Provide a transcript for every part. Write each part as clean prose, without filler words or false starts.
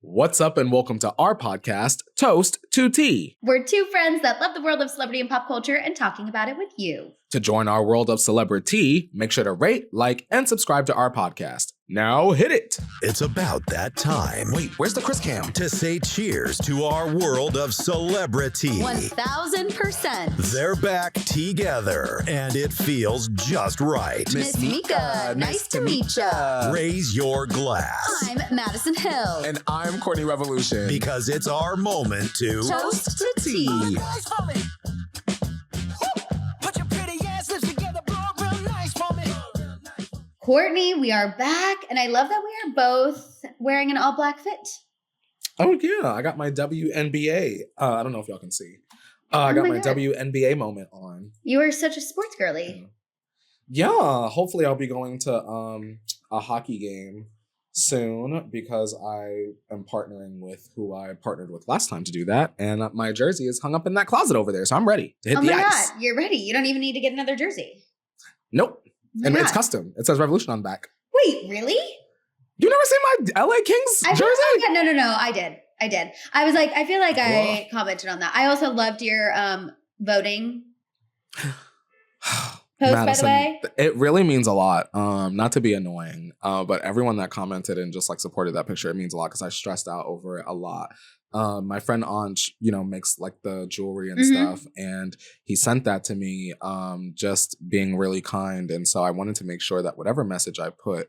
What's up and welcome to our podcast, Toast to Tea. We're two friends that love the world of celebrity and pop culture and talking about it with you. To join our world of celebrity, make sure to rate, like, and subscribe to our podcast. Now hit it. It's about that time. Wait, where's the Chris Cam? To say cheers to our world of celebrity. 1000%. They're back together, and it feels just right. Miss Mika, nice to meet ya. Raise your glass. I'm Maddison Hill. And I'm Courtney Revolution. Because it's our moment to Toast to tea. Courtney, we are back, and I love that we are both wearing an all black fit. Oh yeah, I got my WNBA. I don't know if y'all can see. I got my WNBA moment on. You are such a sports girly. Yeah, hopefully I'll be going to a hockey game soon because I am partnering with who I partnered with last time to do that. And my jersey is hung up in that closet over there. So I'm ready to hit the ice. Oh my God, you're ready. You don't even need to get another jersy. Nope. Oh And it's custom. It says Revolution on the back. Wait, really? You never seen my LA Kings jersey? No, I did. I was like, I feel like I commented on that. I also loved your voting post, Maddison, by the way. It really means a lot. Not to be annoying, but everyone that commented and just like supported that picture, it means a lot because I stressed out over it a lot. My friend Anj, makes like the jewelry and stuff, and he sent that to me, just being really kind. And so I wanted to make sure that whatever message I put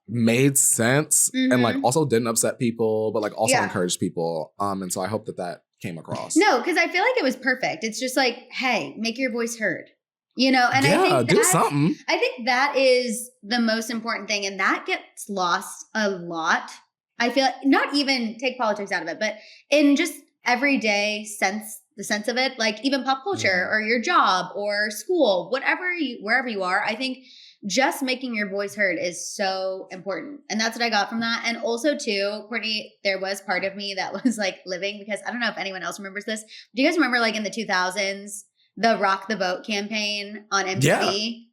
made sense and like also didn't upset people, but like also encouraged people. And so I hope that came across. No, because I feel like it was perfect. It's just like, hey, make your voice heard. And I think do something. I think that is the most important thing, and that gets lost a lot. I feel not even take politics out of it, but in just everyday sense, the sense of it, like even pop culture or your job or school, wherever you are, I think just making your voice heard is so important. And that's what I got from that. And also too, Courtney, there was part of me that was like living, because I don't know if anyone else remembers this. Do you guys remember like in the 2000s, the Rock the Vote campaign on MTV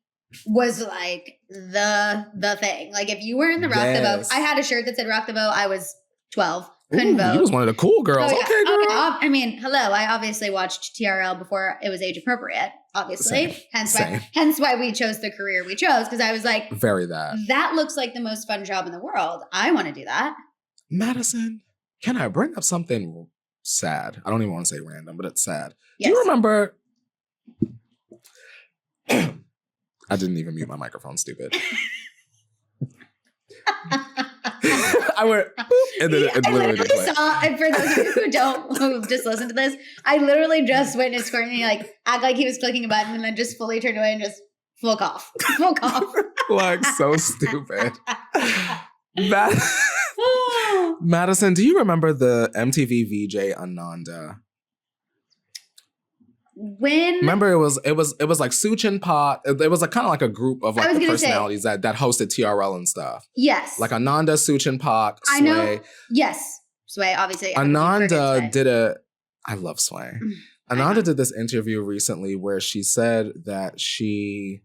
was like the thing. Like if you were in the Rock the Vote, I had a shirt that said Rock the Vote. I was 12. Couldn't vote. You was one of the cool girls. Oh, yeah. Okay, girl. I mean, hello. I obviously watched TRL before it was age appropriate, obviously. Hence why we chose the career we chose, because I was like, that looks like the most fun job in the world. I want to do that. Madison, can I bring up something sad? I don't even want to say random, but it's sad. Yes. Do you remember? I didn't even mute my microphone, stupid. I went, and then it literally just saw, and for those of you who just listened to this, I literally just witnessed Courtney like act like he was clicking a button and then just fully turned away and just full cough. Like so stupid. Maddison, do you remember the MTV VJ Ananda? Remember it was like Suchin Pot. It was like kind of like a group of like the personalities that hosted TRL and stuff. Yes. Like Ananda, Suchin Pot, Sway. I know. Yes. Sway, obviously. Ananda did I love Sway. Ananda did this interview recently where she said that she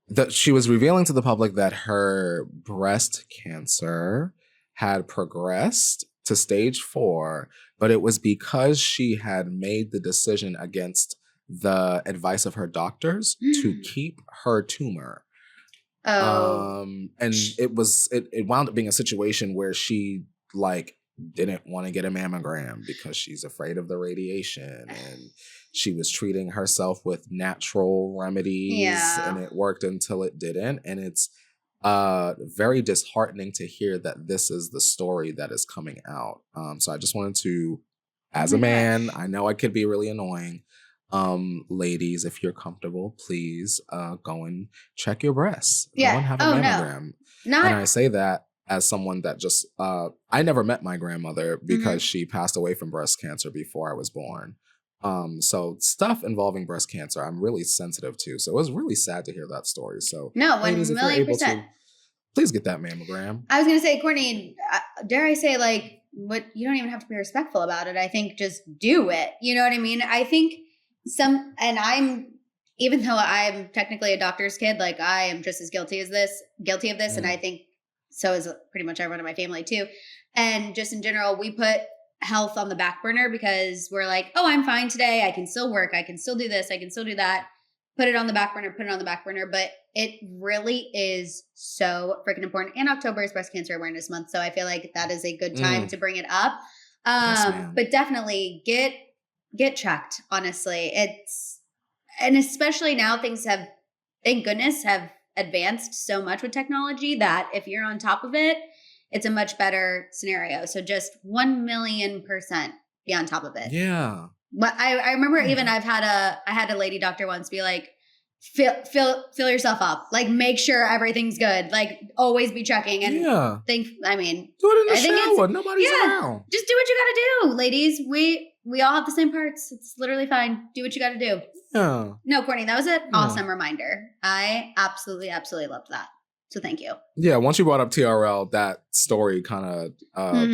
was revealing to the public that her breast cancer had progressed to stage 4, but it was because she had made the decision against the advice of her doctors to keep her tumor. And it wound up being a situation where she like didn't want to get a mammogram because she's afraid of the radiation, and she was treating herself with natural remedies and it worked until it didn't. And it's very disheartening to hear that this is the story that is coming out. So I just wanted to, as a man, I know I could be really annoying. Ladies, if you're comfortable, please go and check your breasts. Go and have a mammogram. And I say that as someone that just, I never met my grandmother because she passed away from breast cancer before I was born. So stuff involving breast cancer, I'm really sensitive to. So it was really sad to hear that story. So no, ladies, 1,000,000%. Please get that mammogram. I was going to say, Courtney, dare I say, like, you don't even have to be respectful about it. I think just do it. You know what I mean? I think even though I'm technically a doctor's kid, like I am just as guilty of this. And I think so is pretty much everyone in my family too. and just in general, we put health on the back burner because we're like, oh, I'm fine today. I can still work. I can still do this. I can still do that. Put it on the back burner, but it really is so freaking important. And October is Breast Cancer Awareness Month, so I feel like that is a good time to bring it up. Yes, but definitely get checked, honestly. And especially now things have, thank goodness, have advanced so much with technology that if you're on top of it, it's a much better scenario. So just 1,000,000% be on top of it. Yeah. But I remember even I had a lady doctor once be like, fill yourself up. Like, make sure everything's good. Like, always be checking. And do it in the shower. Nobody's around. Just do what you gotta do, ladies. We all have the same parts. It's literally fine. Do what you gotta do. Yeah. No, Courtney, that was an awesome reminder. I absolutely loved that. So thank you. Yeah, once you brought up TRL, that story kind of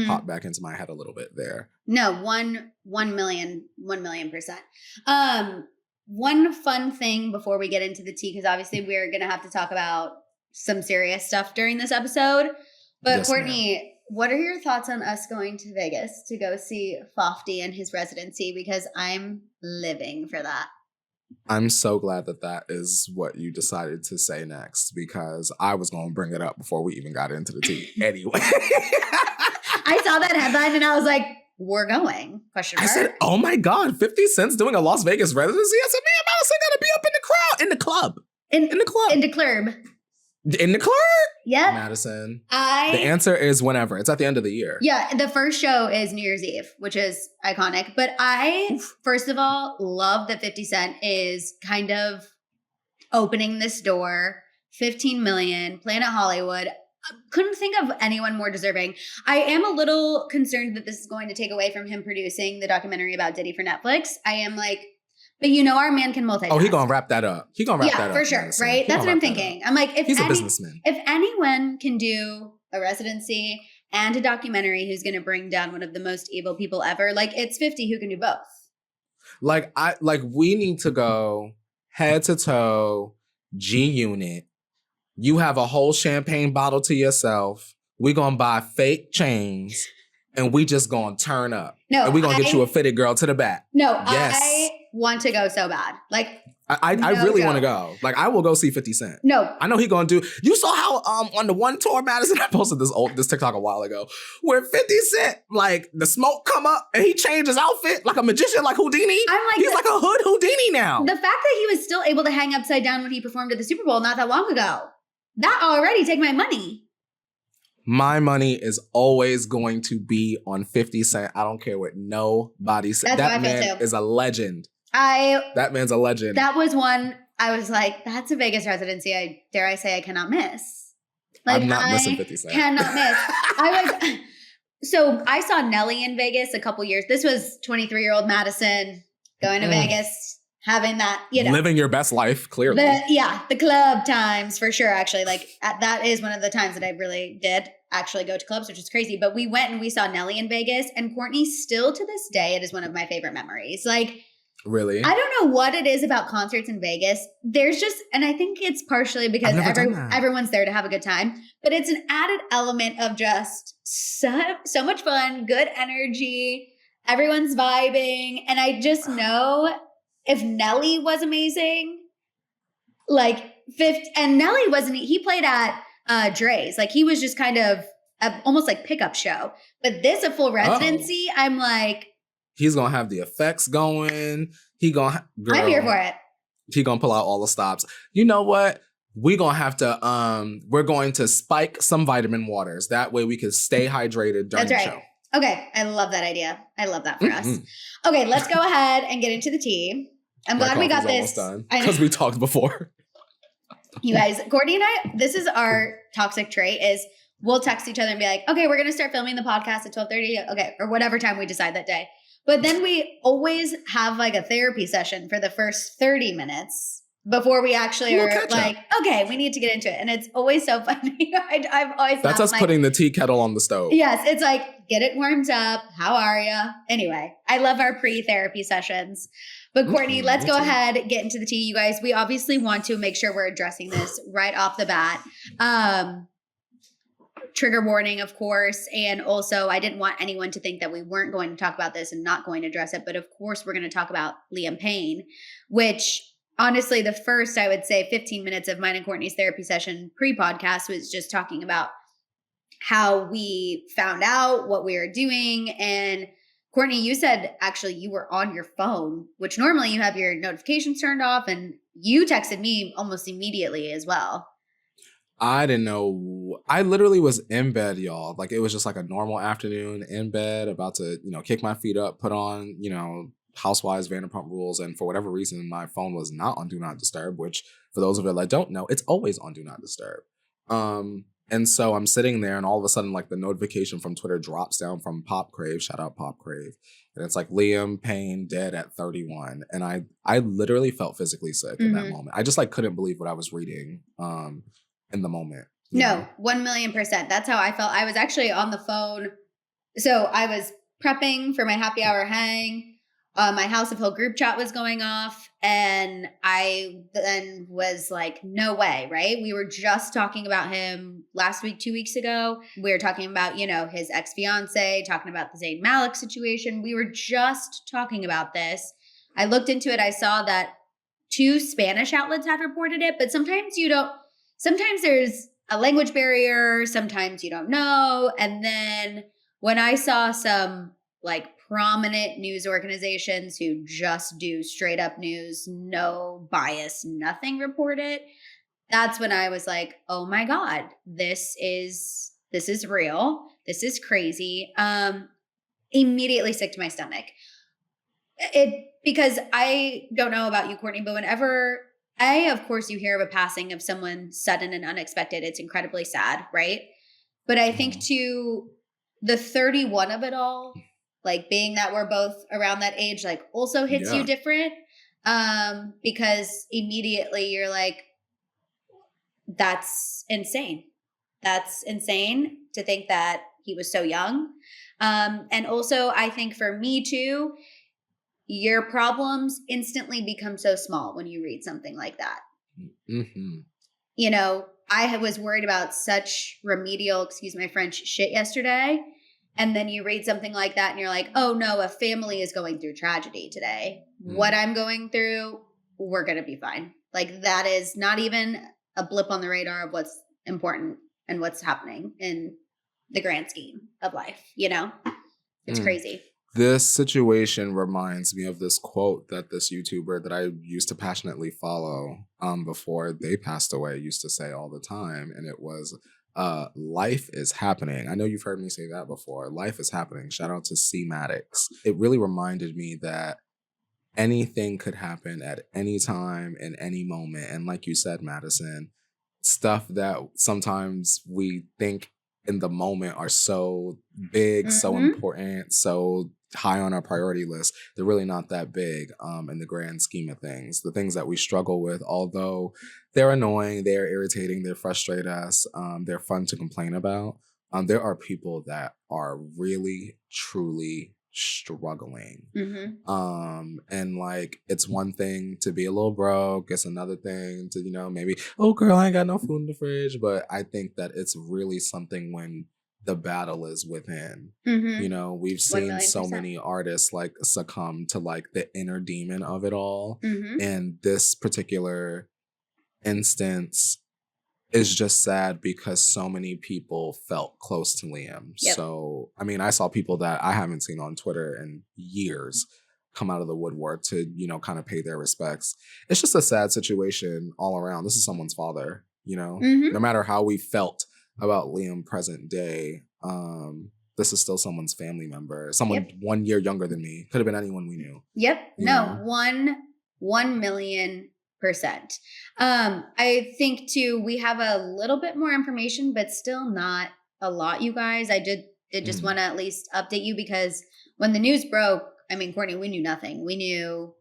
popped back into my head a little bit there. No, 1,000,000%. One fun thing before we get into the tea, because obviously we're going to have to talk about some serious stuff during this episode. But yes, Courtney, what are your thoughts on us going to Vegas to go see Fofty and his residency? Because I'm living for that. I'm so glad that is what you decided to say next, because I was going to bring it up before we even got into the tea anyway. I saw that headline and I was like, we're going? ? I said, oh my God, 50 Cent's doing a Las Vegas residency? I said, man, Maddison got to be up in the crowd, in the club. In the club. In the club. In the club? Yep. Madison. The answer is whenever. It's at the end of the year. Yeah, the first show is New Year's Eve, which is iconic. But first of all, love that 50 Cent is kind of opening this door. 15 million, Planet Hollywood. Couldn't think of anyone more deserving. I am a little concerned that this is going to take away from him producing the documentary about Diddy for Netflix. I am like, but our man can multitask. Oh, he gonna wrap that up. He gonna wrap that up. Yeah, for sure, Madison. right? That's what I'm thinking. I'm like, he's a businessman. If anyone can do a residency and a documentary who's gonna bring down one of the most evil people ever, like it's 50 who can do both. We need to go head to toe, G-Unit. You have a whole champagne bottle to yourself. We gonna buy fake chains and we just gonna turn up. No, and we gonna get you a fitted girl to the back. No, yes. I want to go so bad. Like, I really want to go. Like, I will go see 50 Cent. No. I know he gonna do. You saw how on the one tour, Maddison, I posted this TikTok a while ago, where 50 Cent, like, the smoke come up and he changed his outfit like a magician, like Houdini. He's like a hood Houdini now. The fact that he was still able to hang upside down when he performed at the Super Bowl not that long ago, that already take my money. My money is always going to be on 50 Cent. I don't care what nobody says. That man is a legend. That man's a legend. That was one I was like, that's a Vegas residency. Dare I say I cannot miss. Like, I'm not missing 50 Cent. Cannot miss. So I saw Nelly in Vegas a couple years. This was 23-year-old Madison going to Vegas, having that, living your best life, clearly. The club times for sure. Actually, like that is one of the times that I really did actually go to clubs, which is crazy. But we went and we saw Nelly in Vegas, and Courtney, still to this day, it is one of my favorite memories. Like, really? I don't know what it is about concerts in Vegas. There's just, and I think it's partially because everyone's there to have a good time, but it's an added element of just so much fun, good energy, everyone's vibing. And I just know if Nelly was amazing, like and Nelly wasn't, he played at Dre's. Like, he was just kind of almost like pickup show, but this a full residency. I'm like, he's gonna have the effects going. I'm here for it. He gonna pull out all the stops. You know what? We're going to spike some vitamin waters. That way we can stay hydrated during the show. Okay, I love that idea. I love that for us. Okay, let's go ahead and get into the tea. I'm glad we got this. Because we talked before. You guys, Courtney and I, this is our toxic trait is we'll text each other and be like, okay, we're going to start filming the podcast at 12:30. Okay, or whatever time we decide that day. But then we always have like a therapy session for the first 30 minutes before we actually are like, okay, we need to get into it. And it's always so funny. I've always That's us putting the tea kettle on the stove. Yes, it's like, get it warmed up. How are you? Anyway, I love our pre-therapy sessions. But Courtney, let's go ahead, get into the tea, you guys. We obviously want to make sure we're addressing this right off the bat. trigger warning, of course. And also, I didn't want anyone to think that we weren't going to talk about this and not going to address it. But of course, we're going to talk about Liam Payne, which honestly, the first, I would say, 15 minutes of mine and Courtney's therapy session pre-podcast was just talking about how we found out what we were doing. And Courtney, you said actually you were on your phone, which normally you have your notifications turned off, and you texted me almost immediately as well. I didn't know. I literally was in bed, y'all. Like, it was just like a normal afternoon in bed, about to, kick my feet up, put on, Housewives, Vanderpump Rules. And for whatever reason, my phone was not on Do Not Disturb, which for those of you that don't know, it's always on Do Not Disturb. And so I'm sitting there, and all of a sudden, like, the notification from Twitter drops down from Pop Crave. Shout out Pop Crave. And it's like, Liam Payne dead at 31. And I literally felt physically sick in that moment. I just couldn't believe what I was reading. In the moment. No, 1,000,000%. That's how I felt. I was actually on the phone. So I was prepping for my happy hour hang. My House of Hill group chat was going off. And I then was like, no way, right? We were just talking about him last week, 2 weeks ago. We were talking about, his ex-fiance, talking about the Zayn Malik situation. We were just talking about this. I looked into it. I saw that 2 Spanish outlets had reported it, but sometimes there's a language barrier. Sometimes you don't know. And then when I saw some prominent news organizations who just do straight up news, no bias, nothing report it, that's when I was like, oh my God, this is real. This is crazy. Immediately sick to my stomach. Because I don't know about you, Courtney, but whenever of course, you hear of a passing of someone sudden and unexpected, it's incredibly sad, right? But I think too, the 31 of it all, being that we're both around that age, also hits you different. Because immediately you're like, that's insane. That's insane to think that he was so young. And also, I think for me too, your problems instantly become so small when you read something like that. Mm-hmm. I was worried about such remedial, excuse my French, shit yesterday. And then you read something like that and you're like, oh no, a family is going through tragedy today. Mm. What I'm going through, we're going to be fine. That is not even a blip on the radar of what's important and what's happening in the grand scheme of life. It's crazy. This situation reminds me of this quote that this YouTuber that I used to passionately follow before they passed away used to say all the time. And it was, life is happening. I know you've heard me say that before. Life is happening. Shout out to C. Maddox. It really reminded me that anything could happen at any time, in any moment. And like you said, Maddison, stuff that sometimes we think in the moment are so big, so important, so high on our priority list, they're really not that big in the grand scheme of things. The things that we struggle with, although they're annoying, they're irritating, they frustrate us, they're fun to complain about, there are people that are really, truly struggling. And it's one thing to be a little broke, it's another thing to, maybe, oh girl, I ain't got no food in the fridge. But I think that it's really something when the battle is within. We've seen so many artists succumb to the inner demon of it all. And this particular instance is just sad because so many people felt close to Liam. Yep. So, I saw people that I haven't seen on Twitter in years come out of the woodwork to, kind of pay their respects. It's just a sad situation all around. This is someone's father, no matter how we felt about Liam present day, this is still someone's family member, someone 1 year younger than me. Could have been anyone we knew. Yep. No, 1,000,000%. I think too, we have a little bit more information, but still not a lot, you guys. I did just want to at least update you because when the news broke, Courtney, we knew nothing. We knew,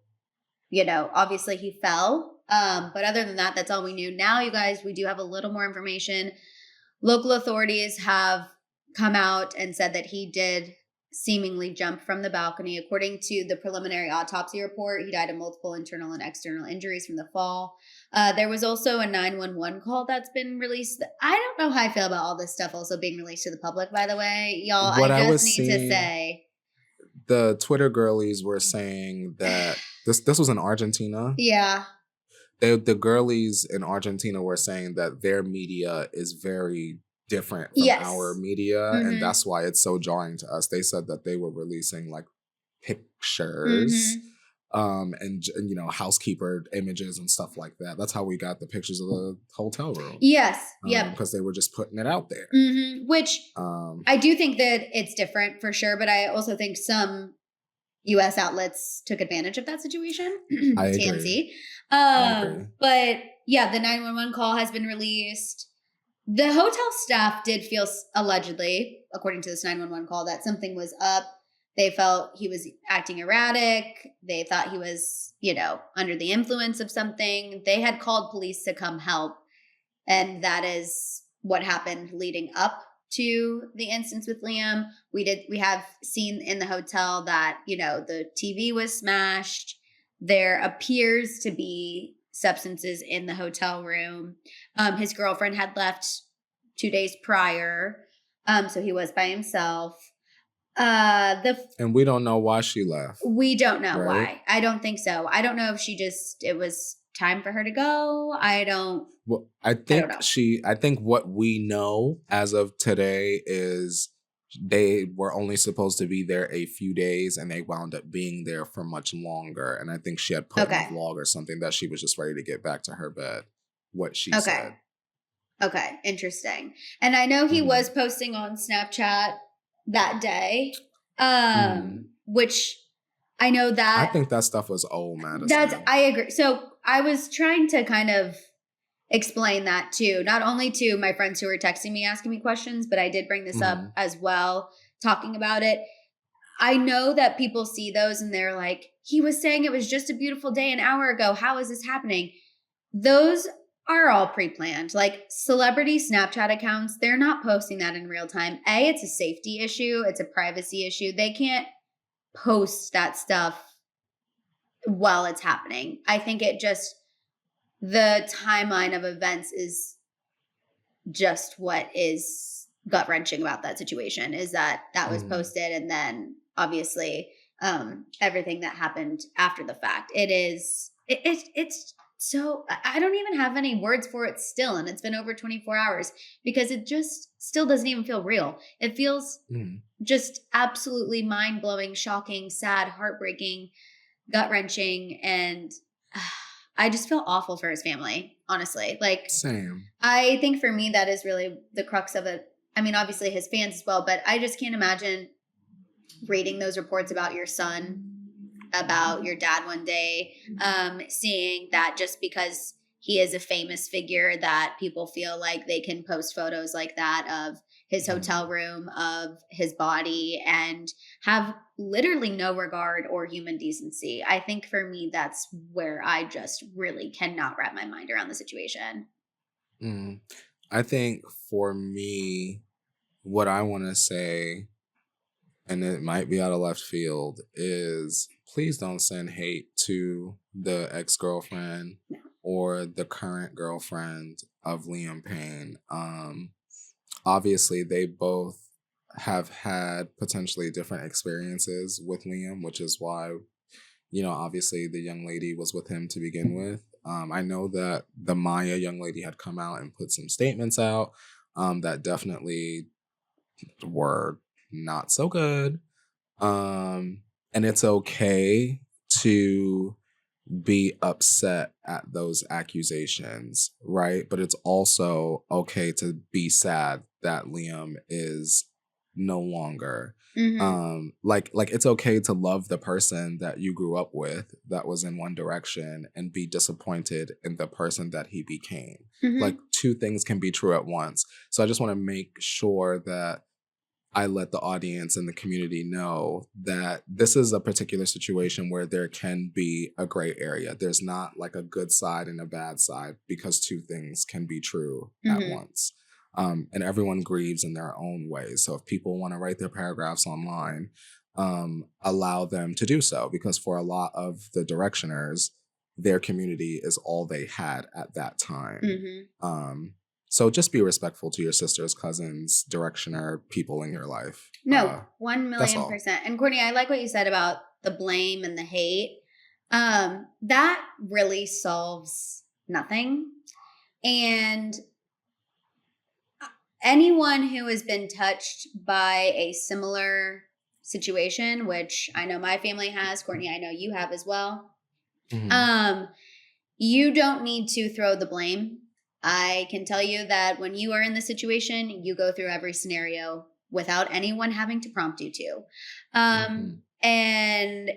obviously he fell. But other than that, that's all we knew. Now, you guys, we do have a little more information. Local authorities have come out and said that he did seemingly jumped from the balcony. According to the preliminary autopsy report, he died of multiple internal and external injuries from the fall. There was also a 911 call that's been released. I don't know how I feel about all this stuff also being released to the public, by the way. Y'all, What I I was just need to seeing- say. The Twitter girlies were saying that this was in Argentina. Yeah. The girlies in Argentina were saying that their media is very different from Yes. our media, Mhm. and that's why it's so jarring to us. They said that they were releasing like pictures, and you know, housekeeper images and stuff like that. That's how we got the pictures of the hotel room. Yes. Yeah. Because they were just putting it out there. Which I do think that it's different for sure, but I also think some U.S. outlets took advantage of that situation. I agree. TMZ. I agree. But yeah, the 911 call has been released. The hotel staff did feel, allegedly, according to this 911 call, that something was up. They felt he was acting erratic. They thought he was, you know, under the influence of something. They had called police to come help. And that is what happened leading up to the instance with Liam. We have seen in the hotel that, you know, the TV was smashed. There appears to be substances in the hotel room. His girlfriend had left 2 days prior. So he was by himself. And we don't know why she left. We don't know right? why. I don't think so. I don't know if it was time for her to go. Well, I think know. I think what we know as of today is they were only supposed to be there a few days and they wound up being there for much longer. And I think she had put in a vlog or something that she was just ready to get back to her bed. What she said. Okay, interesting. And I know he was posting on Snapchat that day, which I know that. I think that stuff was old, Maddison. I agree. So I was trying to kind of explain that too, not only to my friends who were texting me, asking me questions, but I did bring this up as well, talking about it. I know that people see those and they're like, he was saying it was just a beautiful day an hour ago. How is this happening? Those are all pre-planned. Like celebrity Snapchat accounts, they're not posting that in real time. It's a safety issue. It's a privacy issue. They can't post that stuff while it's happening. I think the timeline of events is just what is gut-wrenching about that situation, is that was posted and then obviously everything that happened after the fact. It's so, I don't even have any words for it still, and it's been over 24 hours because it just still doesn't even feel real. It feels just absolutely mind-blowing, shocking, sad, heartbreaking, gut-wrenching, and I just feel awful for his family, honestly. Like, same. I think for me, that is really the crux of it. I mean, obviously his fans as well, but I just can't imagine reading those reports about your son, about your dad one day, seeing that just because he is a famous figure that people feel like they can post photos like that of his hotel room, of his body, and have literally no regard or human decency. I think for me, that's where I just really cannot wrap my mind around the situation. I think for me, what I want to say, and it might be out of left field, is please don't send hate to the ex-girlfriend or the current girlfriend of Liam Payne. Obviously, they both have had potentially different experiences with Liam, which is why, you know, obviously the young lady was with him to begin with. I know that the Maya young lady had come out and put some statements out that definitely were not so good. And it's okay to be upset at those accusations, right? But it's also okay to be sad that Liam is no longer. Like it's okay to love the person that you grew up with that was in one direction and be disappointed in the person that he became. Like two things can be true at once. So I just want to make sure that I let the audience and the community know that this is a particular situation where there can be a gray area. There's not like a good side and a bad side because two things can be true at once. And everyone grieves in their own way. So if people want to write their paragraphs online, allow them to do so, because for a lot of the directioners, their community is all they had at that time. So just be respectful to your sisters, cousins, directioner, people in your life. No, 1,000,000%. And Courtney, I like what you said about the blame and the hate. That really solves nothing. And anyone who has been touched by a similar situation, which I know my family has, Courtney, I know you have as well. You don't need to throw the blame. I can tell you that when you are in the situation, you go through every scenario without anyone having to prompt you to. And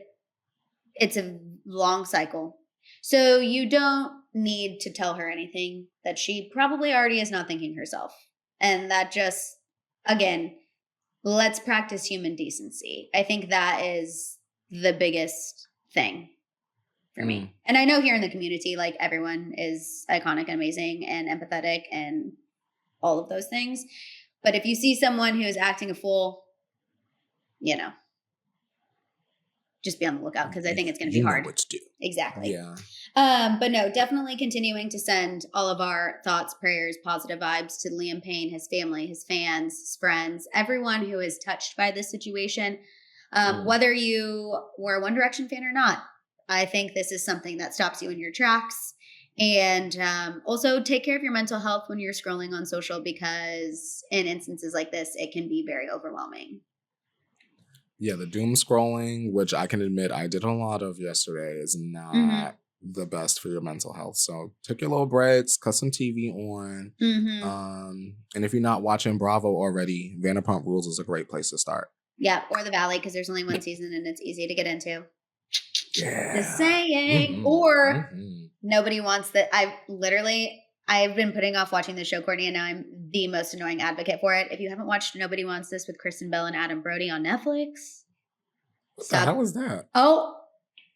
it's a long cycle. So you don't need to tell her anything that she probably already is not thinking herself. And that just, again, let's practice human decency. I think that is the biggest thing for me. And I know here in the community, like, everyone is iconic and amazing and empathetic and all of those things. But if you see someone who is acting a fool, you know, just be on the lookout, because I think it's going to be hard. Know what to do. Exactly. Yeah. But no, definitely continuing to send all of our thoughts, prayers, positive vibes to Liam Payne, his family, his fans, his friends, everyone who is touched by this situation. Whether you were a One Direction fan or not, I think this is something that stops you in your tracks. And also take care of your mental health when you're scrolling on social, because in instances like this, it can be very overwhelming. Yeah, the doom scrolling, which I can admit I did a lot of yesterday, is not the best for your mental health. So take your little breaks, cut some TV on. And if you're not watching Bravo already, Vanderpump Rules is a great place to start. Yeah, or The Valley, because there's only one season and it's easy to get into. Yeah. Just saying. Or nobody wants that. I've been putting off watching this show, Courtney, and now I'm the most annoying advocate for it. If you haven't watched Nobody Wants This with Kristen Bell and Adam Brody on Netflix. What the hell was that? Oh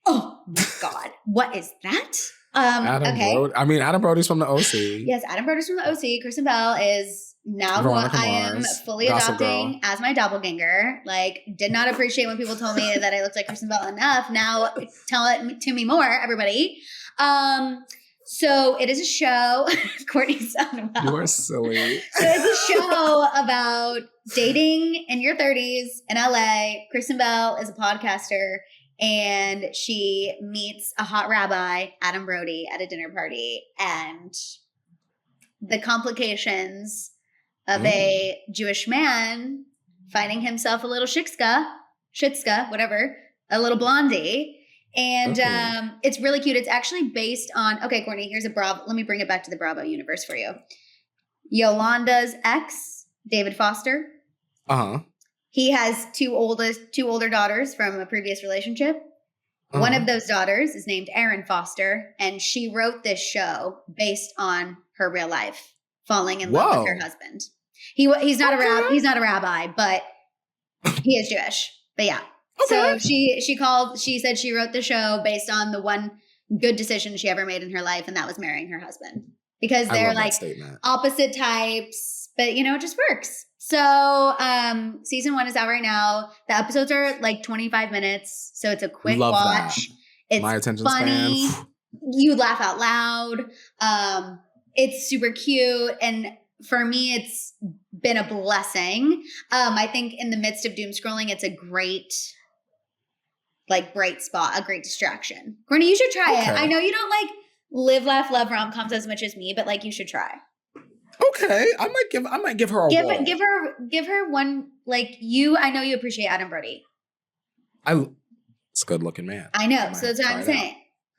my God. What is that? Brody. I mean, Adam Brody's from the OC. Yes, Adam Brody's from the OC. Kristen Bell is now Veronica who I Mars, am fully Gossip adopting Girl. as my doppelganger. Like, did not appreciate when people told me that I looked like Kristen Bell enough. Now tell it to me more, everybody. So it is a show. Courtney's on about. You are silly. So it's a show about dating in your 30s in LA. Kristen Bell is a podcaster, and she meets a hot rabbi, Adam Brody, at a dinner party, and the complications of a Jewish man finding himself a little shitska, whatever, a little blondie. And it's really cute. It's actually based on, okay, Courtney, here's a Bravo. Let me bring it back to the Bravo universe for you. Yolanda's ex, David Foster. He has two older daughters from a previous relationship. One of those daughters is named Erin Foster, and she wrote this show based on her real life, falling in love with her husband. He's not a rabbi, but he is Jewish. But yeah. So she said she wrote the show based on the one good decision she ever made in her life, and that was marrying her husband, because they're like opposite types, but it just works. So season 1 is out right now. The episodes are like 25 minutes, so it's a quick watch. That. It's my attention funny. span. You laugh out loud. It's super cute, and for me, it's been a blessing. I think in the midst of doom scrolling, it's a great bright spot, a great distraction. Courtney, you should try it. I know you don't like live, laugh, love rom-coms as much as me, but you should try. Okay, I might give her a whirl. Give her one. I know you appreciate Adam Brody. It's a good looking man. I know, so that's what I'm saying.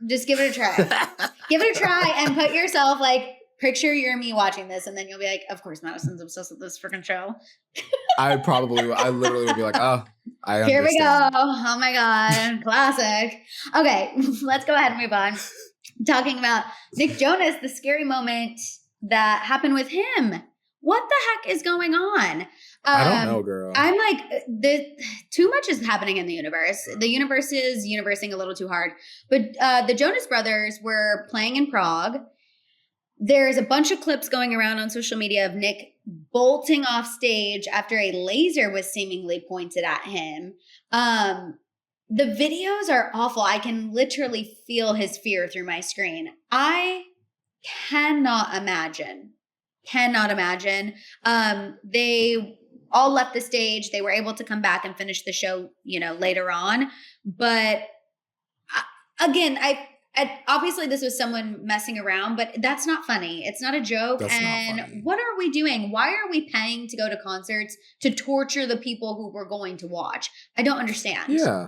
Just give it a try. Give it a try and put yourself picture you're me watching this, and then you'll be like, of course, Maddison's obsessed with this freaking show. I literally would be like, oh, I understand. Here we go. Oh my God. Classic. Okay, let's go ahead and move on. Talking about Nick Jonas, the scary moment that happened with him. What the heck is going on? I don't know, girl. I'm too much is happening in the universe. The universe is universing a little too hard. But the Jonas Brothers were playing in Prague there's a bunch of clips going around on social media of Nick bolting off stage after a laser was seemingly pointed at him. The videos are awful. I can literally feel his fear through my screen. I cannot imagine. They all left the stage. They were able to come back and finish the show, later on. But again, obviously this was someone messing around, but that's not funny. It's not a joke. That's and not funny. What are we doing? Why are we paying to go to concerts to torture the people who we're going to watch? I don't understand. Yeah.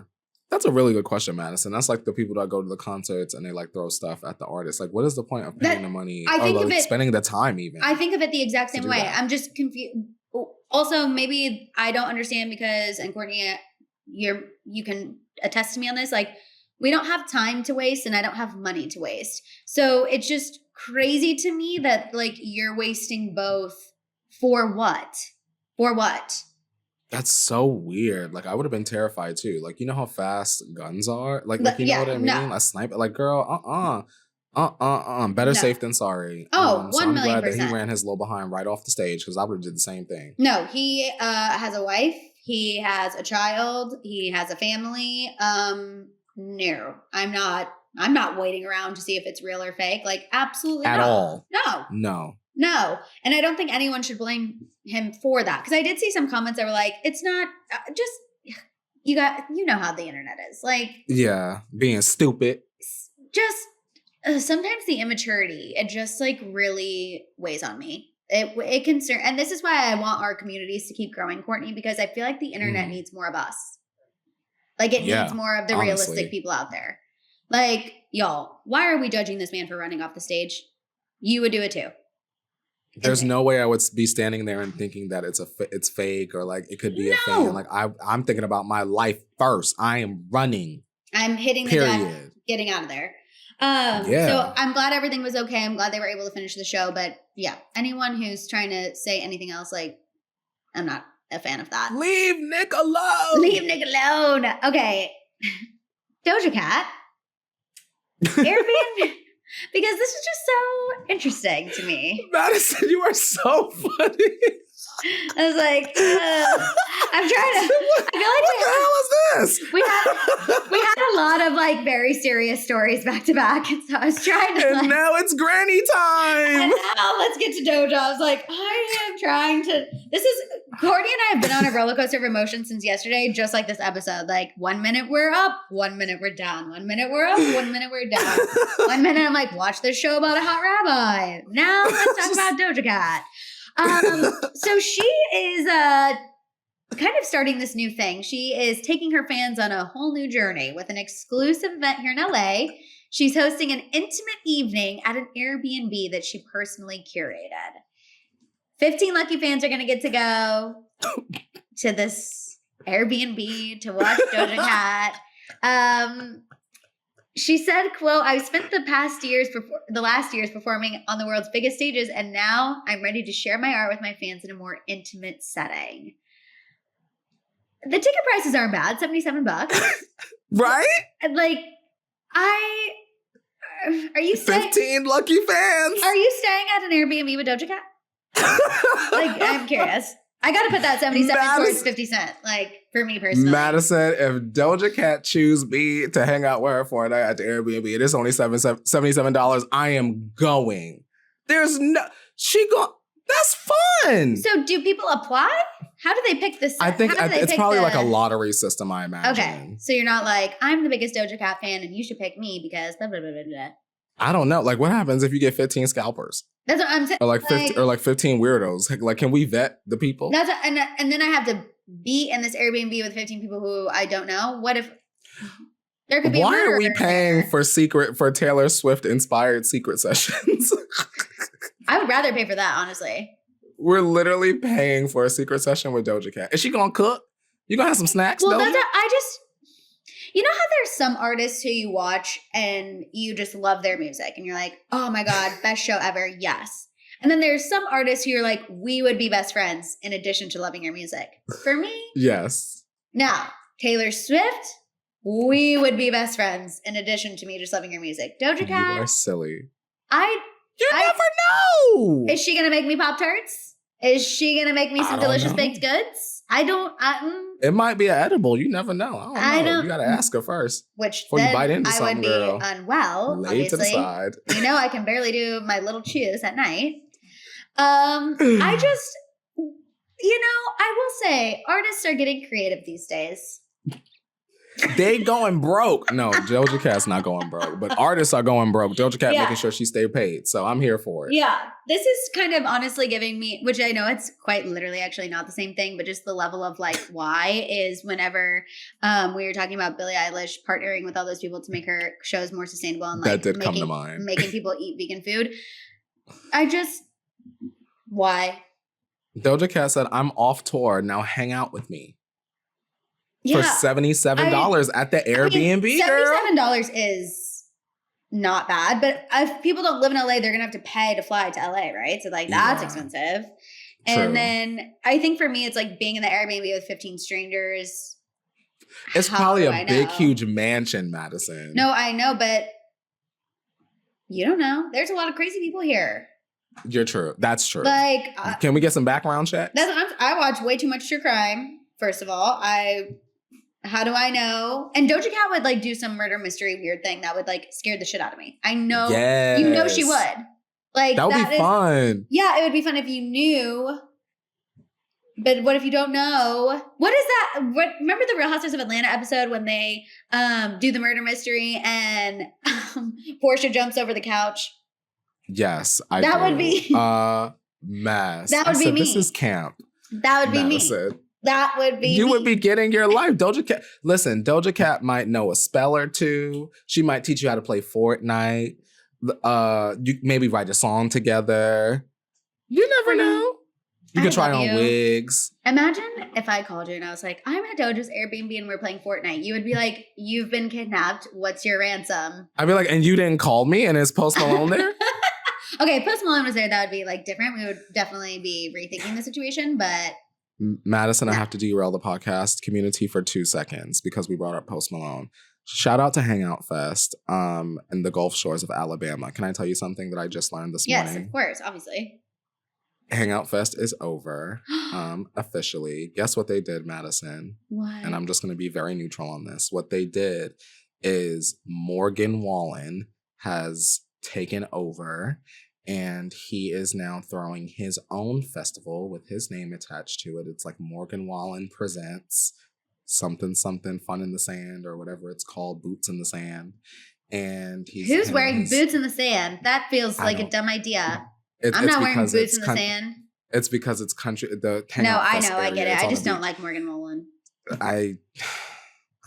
That's a really good question, Maddison. That's like the people that go to the concerts and they like throw stuff at the artists. Like, what is the point of paying the money or spending the time even? I think of it the exact same way. That. I'm just confused. Also, maybe I don't understand because, and Courtney, you can attest to me on this, like, we don't have time to waste and I don't have money to waste. So it's just crazy to me that, like, you're wasting both for what? For what? That's so weird. Like, I would have been terrified too. Like, you know how fast guns are? Like you know what I mean? No. A sniper. Like, girl, better safe than sorry. Oh, so I'm glad 1,000,000%. that he ran his little behind right off the stage because I would have did the same thing. No, he has a wife. He has a child. He has a family. No, I'm not waiting around to see if it's real or fake. Like, absolutely At not. all. No. And I don't think anyone should blame him for that. Because I did see some comments that were like, it's not you know how the internet is. Like, yeah, being stupid. Just sometimes the immaturity, it just like really weighs on me. It concern, and this is why I want our communities to keep growing, Courtney, because I feel like the internet needs more of us. Like, it needs more of the realistic people out there. Like, y'all, why are we judging this man for running off the stage? You would do it too. There's no way I would be standing there and thinking that it's fake or like it could be a fan. Like, I'm thinking about my life first. I am running. I'm hitting the deck, getting out of there. So I'm glad everything was okay. I'm glad they were able to finish the show. But yeah, anyone who's trying to say anything else, like, I'm not a fan of that. Leave Nick alone. Leave Nick alone. Okay. Doja Cat. Airbnb. Because this is just so interesting to me. Maddison, you are so funny. I was like, I'm trying to. I feel like what the hell is this? We had a lot of like very serious stories back to back, and so I was trying to. And now it's granny time. And now let's get to Doja. I was like, I am trying to. This is Courtney and I have been on a roller coaster of emotion since yesterday, just like this episode. Like, 1 minute we're up, 1 minute we're down, 1 minute we're up, 1 minute we're down. 1 minute I'm like, watch this show about a hot rabbi. Now let's talk about Doja Cat. So she is kind of starting this new thing. She is taking her fans on a whole new journey with an exclusive event here in LA. She's hosting an intimate evening at an Airbnb that she personally curated. 15 lucky fans are going to get to go to this Airbnb to watch Doja Cat. She said, quote, I've spent the last years performing on the world's biggest stages, and now I'm ready to share my art with my fans in a more intimate setting. The ticket prices aren't bad, $77. Right? And like, are you staying? 15 lucky fans. Are you staying at an Airbnb with Doja Cat? Like, I'm curious. I got to put that 77 towards 50 Cent, like, for me personally. Madison, if Doja Cat choose me to hang out with her for a night at the Airbnb, it is only $77, I am going. There's no, that's fun. So do people apply? How do they pick this? I think it's probably like a lottery system, I imagine. Okay. So you're not like, I'm the biggest Doja Cat fan and you should pick me because blah, blah, blah, blah, blah. I don't know. Like, what happens if you get 15 scalpers? That's what I'm saying. Or like 15 weirdos. Like, can we vet the people? And then I have to be in this Airbnb with 15 people who I don't know. What if there could be? Why are we paying for Taylor Swift inspired secret sessions? I would rather pay for that, honestly. We're literally paying for a secret session with Doja Cat. Is she gonna cook? You gonna have some snacks? Well, you know how there's some artists who you watch and you just love their music and you're like, oh my God, best show ever. Yes. And then there's some artists who you're like, we would be best friends in addition to loving your music. For me? Yes. Now, Taylor Swift, we would be best friends in addition to me just loving your music. Doja Cat. You are silly. You never know. Is she gonna make me Pop-Tarts? Is she gonna make me some delicious baked goods? It might be an edible. You never know. I don't know. You gotta ask her first. Which before you bite into I something, would be girl. Unwell, Lay obviously. to the side. You know I can barely do my little chews at night. I just, I will say artists are getting creative these days. They going broke. No, Doja Cat's not going broke, but artists are going broke. Doja Cat making sure she stay paid. So I'm here for it. Yeah. This is kind of honestly giving me, which I know it's quite literally actually not the same thing, but just the level of like why is whenever we were talking about Billie Eilish partnering with all those people to make her shows more sustainable and like that did come to mind. Making people eat vegan food. Why? Doja Cat said, I'm off tour. Now hang out with me. Yeah. For $77 at the Airbnb, $77 is not bad, but if people don't live in LA, they're gonna have to pay to fly to LA, right? So like that's expensive. True. And then I think for me, it's like being in the Airbnb with 15 strangers. It's probably a big, huge mansion, Maddison. No, I know, but you don't know. There's a lot of crazy people here. You're true. That's true. Like, can we get some background checks? I watch way too much true crime. First of all, how do I know? And Doja Cat would like do some murder mystery weird thing that would like scare the shit out of me. I know, you know she would. Like that would be fun. Yeah, it would be fun if you knew. But what if you don't know? What is that? Remember the Real Housewives of Atlanta episode when they do the murder mystery and Portia jumps over the couch? Yes, that would be mess. That would be me. This is camp. That would be me. That would be you would be getting your life. Doja Cat. Listen, Doja Cat might know a spell or two. She might teach you how to play Fortnite. You maybe write a song together. You never know. You could try on wigs. Imagine if I called you and I was like, I'm at Doja's Airbnb and we're playing Fortnite. You would be like, you've been kidnapped. What's your ransom? I'd be like, and you didn't call me? And is Post Malone there? Okay, if Post Malone was there, that would be like different. We would definitely be rethinking the situation, but Maddison, I have to derail the podcast community for 2 seconds because we brought up Post Malone. Shout out to HangoutFest in the Gulf Shores of Alabama. Can I tell you something that I just learned this morning? Yes, of course, obviously. HangoutFest is over officially. Guess what they did, Maddison? What? And I'm just going to be very neutral on this. What they did is Morgan Wallen has taken over. And he is now throwing his own festival with his name attached to it. It's like Morgan Wallen Presents something Fun in the Sand or whatever it's called, Boots in the Sand. And who's wearing boots in the sand? That feels like a dumb idea. I'm not wearing boots in the sand. It's because it's country. No, I know, I get it. I just don't like Morgan Wallen. I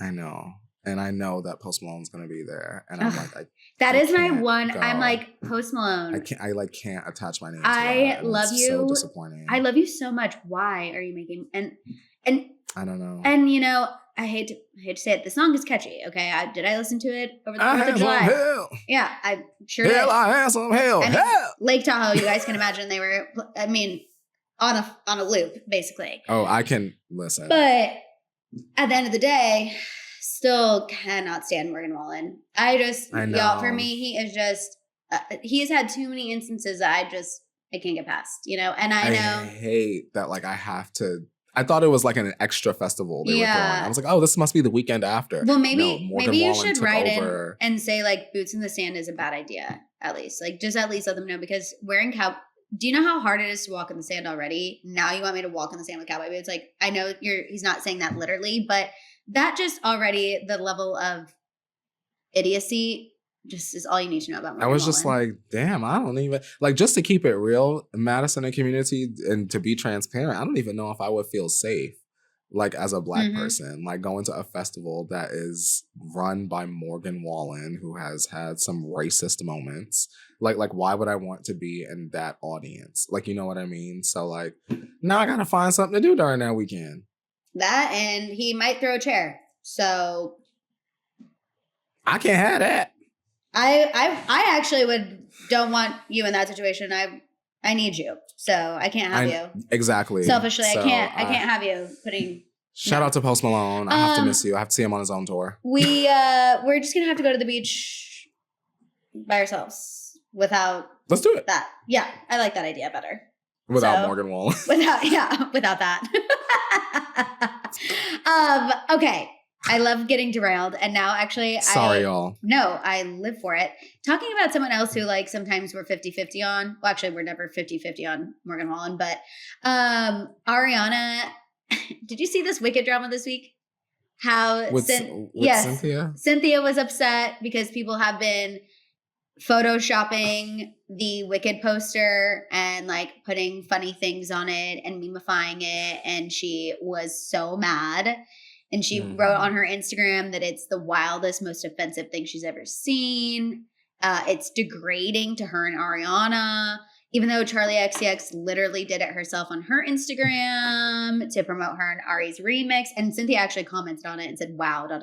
know. And I know that Post Malone's going to be there. And I'm like, that is my one. Go. I'm like, Post Malone. I can't attach my name to I love you. So disappointing. I love you so much. Why are you making and I don't know. And I hate to say it. The song is catchy. Okay, did I listen to it over the 4th of July? Hell. Yeah, I sure did. I had some hell. Lake Tahoe. You guys can imagine they were. I mean, on a loop basically. Oh, I can listen. But at the end of the day, still cannot stand Morgan Wallen. I know. Y'all, for me, he is just. He's had too many instances that I can't get past. And I know. I hate that. Like I have to. I thought it was like an extra festival they were throwing. I was like, oh, this must be the weekend after. Well, maybe you should write in and say like boots in the sand is a bad idea. At least at least let them know, because wearing do you know how hard it is to walk in the sand already? Now you want me to walk in the sand with cowboy boots? Like I know he's not saying that literally, but that just already the level of idiocy just is all you need to know about Morgan I was Wallen. just like, damn, I don't even like, just to keep it real, Maddison and community, and to be transparent, I don't even know if I would feel safe like as a Black person, like going to a festival that is run by Morgan Wallen, who has had some racist moments. Like why would I want to be in that audience? Like, you know what I mean? So like now I gotta find something to do during that weekend. That, and he might throw a chair. So I can't have that. I actually don't want you in that situation. I need you. So I can't have you. Exactly. Selfishly, so, I can't have you putting. Shout out to Post Malone. I have to miss you. I have to see him on his own tour. We're just gonna have to go to the beach by ourselves. without Let's do it. that. Yeah, I like that idea better. Without Morgan Wallen. Without that. Okay. I love getting derailed. And now actually Sorry, y'all. No, I live for it. Talking about someone else who like sometimes we're 50-50 on. Well, actually, we're never 50-50 on Morgan Wallen, but Ariana, did you see this Wicked drama this week? How with Cynthia? Cynthia was upset because people have been photoshopping the Wicked poster and like putting funny things on it and memifying it, and she was so mad. And she wrote on her Instagram that it's the wildest, most offensive thing she's ever seen. It's degrading to her and Ariana, even though Charlie XCX literally did it herself on her Instagram to promote her and Ari's remix. And Cynthia actually commented on it and said, wow, ... What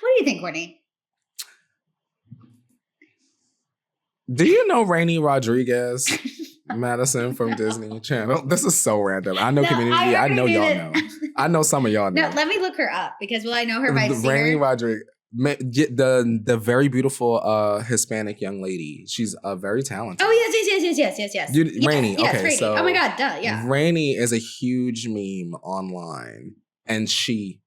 do you think, Courtney? Do you know Rainey Rodriguez? Maddison from Disney Channel. This is so random. I know Community. I know y'all know. I know some of y'all know. No, let me look her up because will I know her by seeing Rainey her? Rodriguez. The very beautiful Hispanic young lady. She's very talented. Oh, yes. Rainey. Yes, okay, Rainey. so oh my God, duh, yeah. Rainey is a huge meme online, and she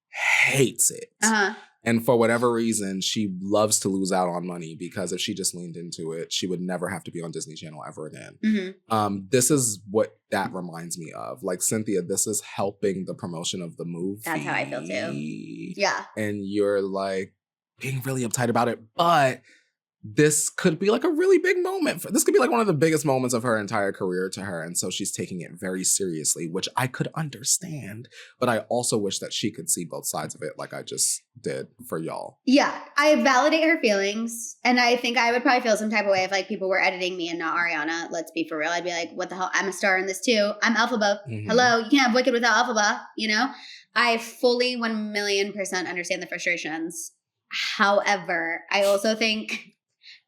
hates it. Uh-huh. And for whatever reason, she loves to lose out on money because if she just leaned into it, she would never have to be on Disney Channel ever again. Mm-hmm. This is what that reminds me of. Like, Cynthia, this is helping the promotion of the movie. That's how I feel too. Yeah. And you're like being really uptight about it, but this could be like a really big moment. This could be like one of the biggest moments of her entire career to her. And so she's taking it very seriously, which I could understand. But I also wish that she could see both sides of it like I just did for y'all. Yeah, I validate her feelings. And I think I would probably feel some type of way if like people were editing me and not Ariana. Let's be for real. I'd be like, what the hell? I'm a star in this too. I'm Elphaba. Mm-hmm. Hello, you can't have Wicked without Elphaba, you know? I fully 1,000,000% understand the frustrations. However, I also think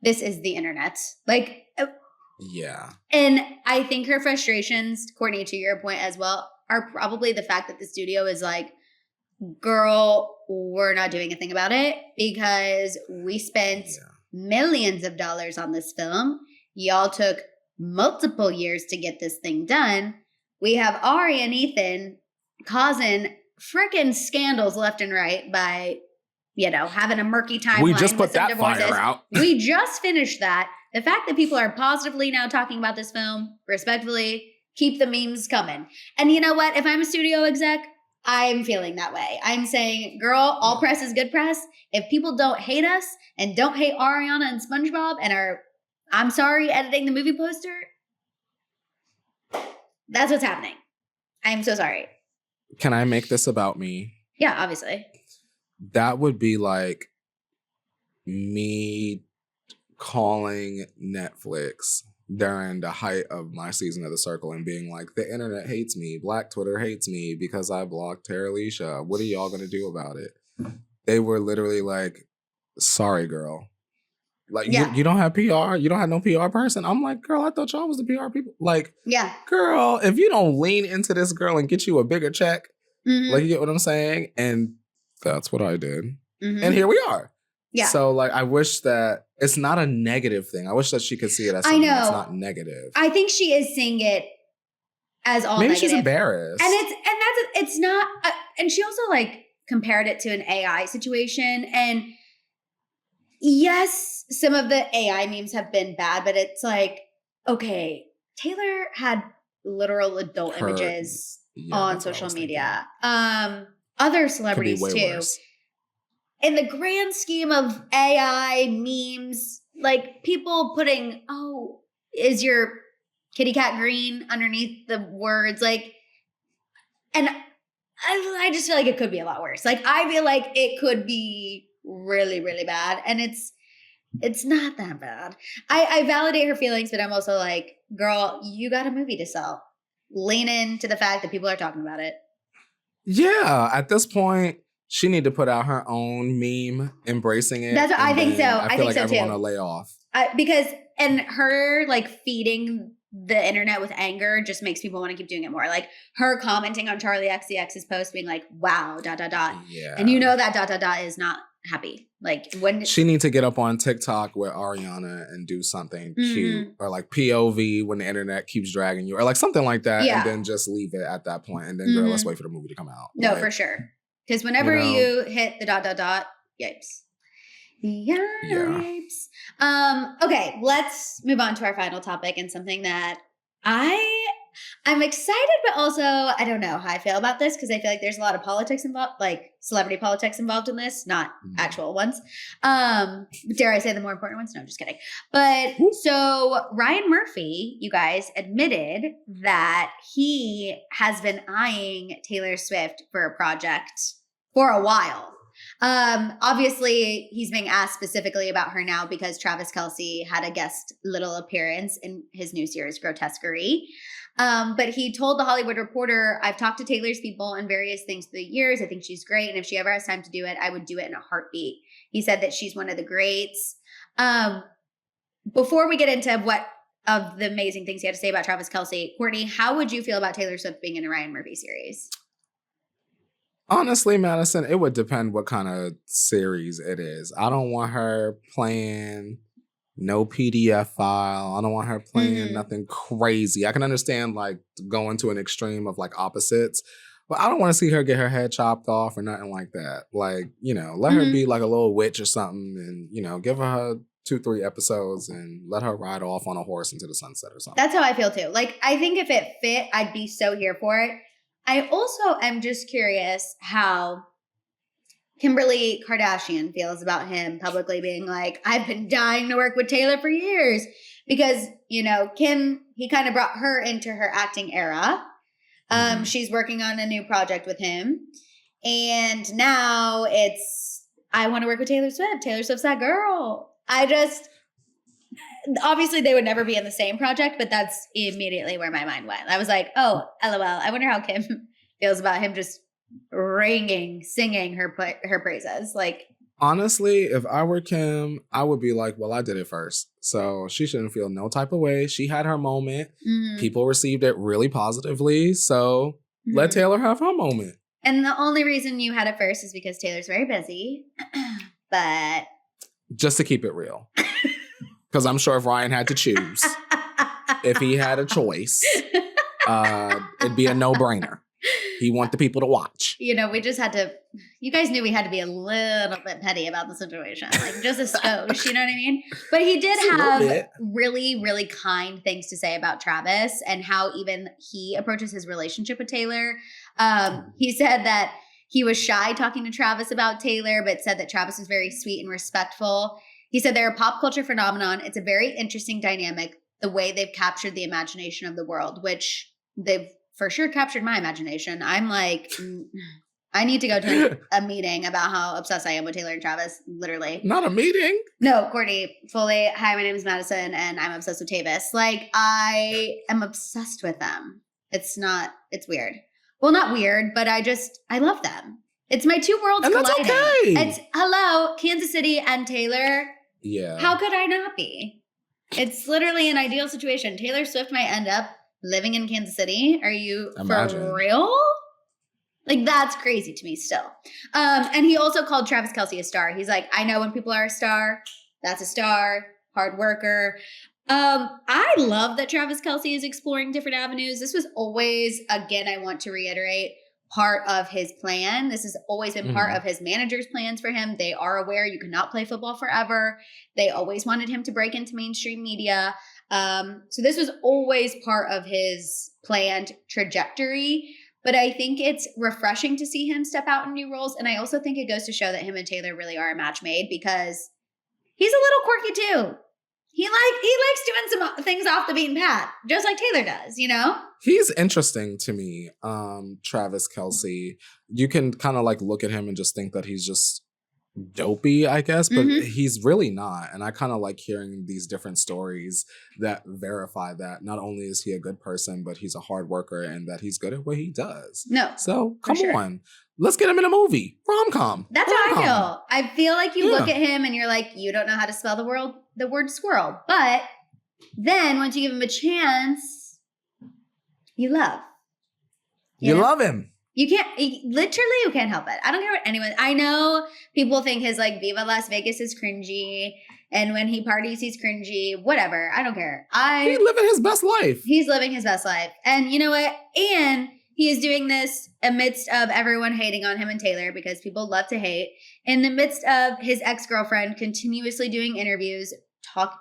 this is the internet. Like, yeah. And I think her frustrations, Courtney, to your point as well, are probably the fact that the studio is like, girl, we're not doing a thing about it because we spent millions of dollars on this film. Y'all took multiple years to get this thing done. We have Ari and Ethan causing freaking scandals left and right by, you know, having a murky timeline. We just put with some that fire divorces. out. We just finished that. The fact that people are positively now talking about this film, respectfully, keep the memes coming. And you know what? If I'm a studio exec, I'm feeling that way. I'm saying, girl, all press is good press. If people don't hate us and don't hate Ariana and SpongeBob and are, I'm sorry, editing the movie poster, that's what's happening. I'm so sorry. Can I make this about me? Yeah, obviously. That would be like me calling Netflix during the height of my season of The Circle and being like, the internet hates me. Black Twitter hates me because I blocked Tara Alicia. What are y'all going to do about it? They were literally like, sorry, girl. Like, you don't have PR? You don't have no PR person? I'm like, girl, I thought y'all was the PR people. Like, girl, if you don't lean into this girl and get you a bigger check, like, you get what I'm saying? And that's what I did. And here we are. Yeah. So, like, I wish that it's not a negative thing. I wish that she could see it as something that's not negative. I think she is seeing it as all Maybe negative. She's embarrassed. And it's not, and she also, like, compared it to an AI situation. And yes, some of the AI memes have been bad, but it's like, okay, Taylor had literal adult images on social media. Other celebrities too. Worse. In the grand scheme of AI memes, like people putting, oh, is your kitty cat green underneath the words? Like, and I just feel like it could be a lot worse. Like, I feel like it could be really, really bad. And it's not that bad. I validate her feelings, but I'm also like, girl, you got a movie to sell. Lean into the fact that people are talking about it. Yeah, at this point, she need to put out her own meme embracing it. That's what I think so. I feel like so everyone too. will lay off. Because her like feeding the internet with anger just makes people want to keep doing it more. Like her commenting on Charlie XCX's post being like, wow, ... Yeah. And you know that ... is not happy. Like when she needs to get up on TikTok with Ariana and do something cute, or like POV when the internet keeps dragging you, or like something like that, and then just leave it at that point. And then, girl, let's wait for the movie to come out. No, like, for sure. Because whenever you hit the ... yipes. Yipes. Okay, let's move on to our final topic and something that I'm excited, but also I don't know how I feel about this because I feel like there's a lot of politics involved, like celebrity politics involved in this, not actual ones. Dare I say the more important ones? No, I'm just kidding. But so Ryan Murphy, you guys, admitted that he has been eyeing Taylor Swift for a project for a while. Obviously, he's being asked specifically about her now because Travis Kelce had a guest little appearance in his new series, Grotesquerie. But he told The Hollywood Reporter, I've talked to Taylor's people and various things through the years. I think she's great. And if she ever has time to do it, I would do it in a heartbeat. He said that she's one of the greats. Before we get into what of the amazing things he had to say about Travis Kelce, Courtney, how would you feel about Taylor Swift being in a Ryan Murphy series? Honestly, Maddison, it would depend what kind of series it is. I don't want her playing no PDF file. I don't want her playing nothing crazy. I can understand like going to an extreme of like opposites, but I don't want to see her get her head chopped off or nothing like that. Like, let her be like a little witch or something and, give her 2-3 episodes and let her ride off on a horse into the sunset or something. That's how I feel too. Like, I think if it fit, I'd be so here for it. I also am just curious how Kimberly Kardashian feels about him publicly being like, I've been dying to work with Taylor for years. Because, Kim, he kind of brought her into her acting era. She's working on a new project with him. And now it's, I want to work with Taylor Swift. Taylor Swift's that girl. Obviously they would never be in the same project, but that's immediately where my mind went. I was like, oh, LOL. I wonder how Kim feels about him just singing her praises. Like, honestly, if I were Kim, I would be like, well, I did it first. So she shouldn't feel no type of way. She had her moment. People received it really positively. So let Taylor have her moment. And the only reason you had it first is because Taylor's very busy. But just to keep it real. Because I'm sure if Ryan had to choose, if he had a choice, it'd be a no-brainer. He want the people to watch. We just had to, you guys knew we had to be a little bit petty about the situation. Like just a skosh, you know what I mean? But he did have really, really kind things to say about Travis and how even he approaches his relationship with Taylor. He said that he was shy talking to Travis about Taylor, but said that Travis was very sweet and respectful. He said they're a pop culture phenomenon. It's a very interesting dynamic, the way they've captured the imagination of the world, which they've for sure captured my imagination. I'm like, I need to go to a meeting about how obsessed I am with Taylor and Travis, literally. Not a meeting? No, Courtney, fully. Hi, my name is Maddison, and I'm obsessed with Tavis. Like, I am obsessed with them. It's weird. Well, not weird, but I love them. It's my two worlds and colliding. That's okay. It's, hello, Kansas City and Taylor. Yeah. How could I not be? It's literally an ideal situation. Taylor Swift might end up living in Kansas City. Are you for real? Like, that's crazy to me still. And he also called Travis Kelce a star. He's like, I know when people are a star, that's a star, hard worker. I love that Travis Kelce is exploring different avenues. This was always, again, I want to reiterate, part of his plan. This has always been part of his manager's plans for him. They are aware you cannot play football forever. They always wanted him to break into mainstream media. So this was always part of his planned trajectory. But I think it's refreshing to see him step out in new roles. And I also think it goes to show that him and Taylor really are a match made because he's a little quirky too. He likes doing some things off the beaten path, just like Taylor does, He's interesting to me, Travis Kelce. You can kind of like look at him and just think that he's just dopey, I guess, but he's really not. And I kind of like hearing these different stories that verify that not only is he a good person, but he's a hard worker and that he's good at what he does. No. So come on. Let's get him in a movie. Rom-com. That's how I feel. I feel like you look at him and you're like, you don't know how to spell the word squirrel. But Then once you give him a chance, you love. You love him. You can't help it. I don't care what anyone. I know people think his like Viva Las Vegas is cringy, and when he parties, he's cringy. Whatever. I don't care. He's living his best life. He's living his best life, and you know what? And he is doing this amidst of everyone hating on him and Taylor because people love to hate. In the midst of his ex-girlfriend continuously doing interviews,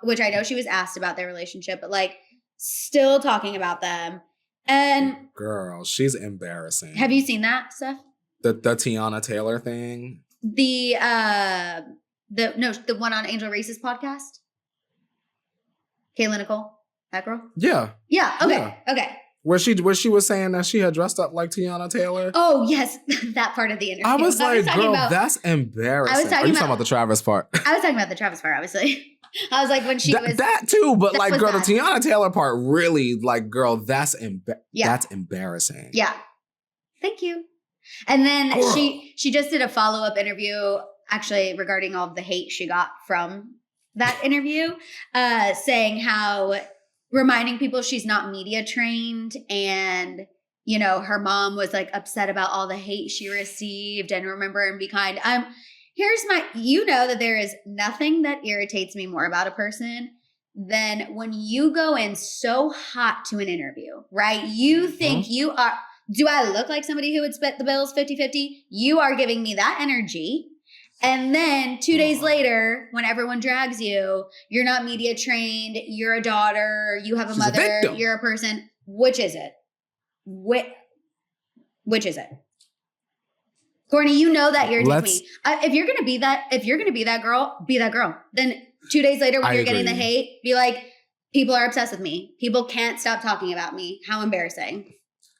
which I know she was asked about their relationship, but like still talking about them. And girl, she's embarrassing. Have you seen that stuff? The Tiana Taylor thing? The one on Angel Reese's podcast? Kayla Nicole? That girl? Yeah. Yeah. Okay. Yeah. Okay. Where she was saying that she had dressed up like Tiana Taylor. Oh, yes. That part of the interview. I was like, girl, that's embarrassing. Are you talking about the Travis part? I was talking about the Travis part, obviously. I was like, when she was... That too, but like, girl, the Tiana Taylor part really, like, girl, that's embarrassing. Yeah. Thank you. And then she just did a follow-up interview, actually, regarding all of the hate she got from that interview, saying how... reminding people she's not media trained, and, you know, her mom was like upset about all the hate she received, and remember and be kind. You know that there is nothing that irritates me more about a person than when you go in so hot to an interview, right? You think you are, do I look like somebody who would split the bills 50-50? You are giving me that energy. And then 2 days later, when everyone drags you, you're not media trained, you're a daughter, you have a mother, you're a person. Which is it? Which is it? Courtney, you know that you're me. If you're gonna be that girl, be that girl. Then 2 days later, when you're getting the hate, be like, people are obsessed with me. People can't stop talking about me. How embarrassing.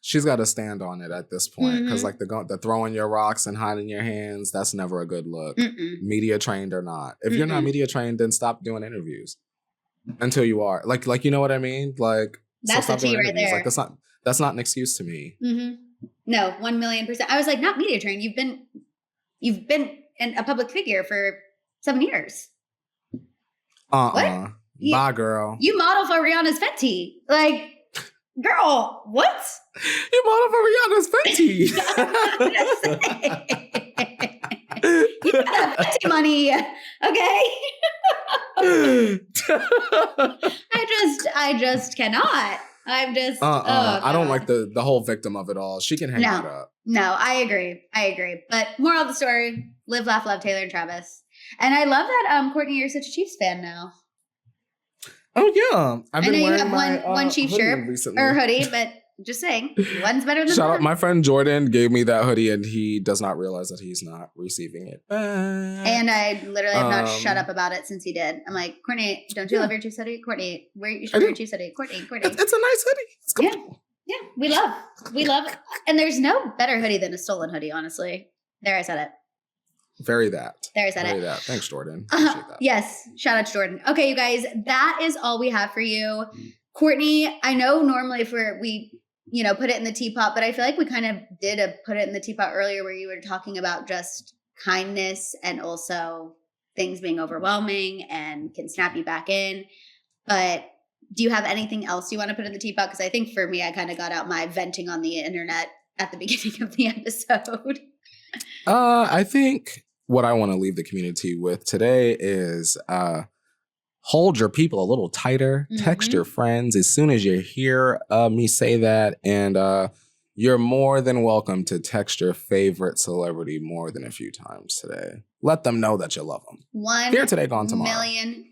She's got to stand on it at this point, because like the throwing your rocks and hiding your hands, that's never a good look. Media trained or not. If you're not media trained, then stop doing interviews until you are. Like you know what I mean? Like that's the tea right there. Like that's not an excuse to me. No, 1,000,000%. I was like, not media trained. You've been a public figure for 7 years. What? Bye, girl. You model for Rihanna's Fenty. Like, girl, what? You model for Rihanna's Fenty. You got Fenty money, okay? I just cannot. I'm just. I don't like the whole victim of it all. She can hang that up. No, I agree. But moral of the story: live, laugh, love Taylor and Travis. And I love that, Courtney, you're such a Chiefs fan now. Oh yeah, I know you have one Chiefs shirt recently. Or hoodie, but just saying, one's better than Shout one. out, my friend Jordan gave me that hoodie, and he does not realize that he's not receiving it. And I literally have not shut up about it since he did. I'm like, Courtney, don't you love your Chiefs hoodie? Courtney, you should wear your Chiefs hoodie. Courtney. It's a nice hoodie. It's comfortable. Yeah, we love it. And there's no better hoodie than a stolen hoodie, honestly. There, I said it. Very that. There, I said it. That. Thanks, Jordan. Appreciate that. Yes, shout out to Jordan. Okay, you guys, that is all we have for you. Courtney, I know normally if we put it in the teapot, but I feel like we kind of did put it in the teapot earlier where you were talking about just kindness and also things being overwhelming and can snap you back in. But do you have anything else you want to put in the teapot? Because I think for me, I kind of got out my venting on the internet at the beginning of the episode. I think what I want to leave the community with today is hold your people a little tighter. Text your friends as soon as you hear me say that. And you're more than welcome to text your favorite celebrity more than a few times today. Let them know that you love them. Here today, gone tomorrow.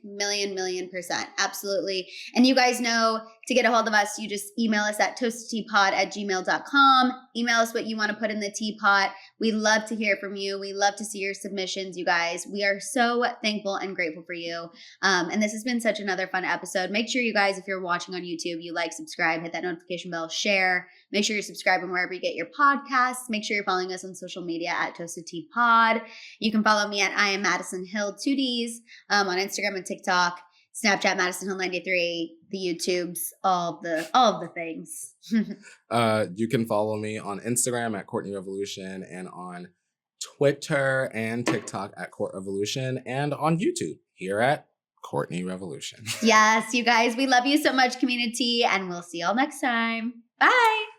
Million%. Absolutely. And you guys know to get a hold of us, you just email us at toastedteapot@gmail.com. Email us what you want to put in the teapot. We love to hear from you. We love to see your submissions, you guys. We are so thankful and grateful for you. And this has been such another fun episode. Make sure you guys, if you're watching on YouTube, you like, subscribe, hit that notification bell, share. Make sure you're subscribing wherever you get your podcasts. Make sure you're following us on social media at Toasted Tea Pod. You can follow me at I am Maddison Hill 2Ds on Instagram and TikTok, Snapchat Maddison Hill 93, the YouTubes, all of the things. You can follow me on Instagram at Courtney Revolution, and on Twitter and TikTok at Court Revolution, and on YouTube here at Courtney Revolution. Yes, you guys, we love you so much, community, and we'll see y'all next time. Bye.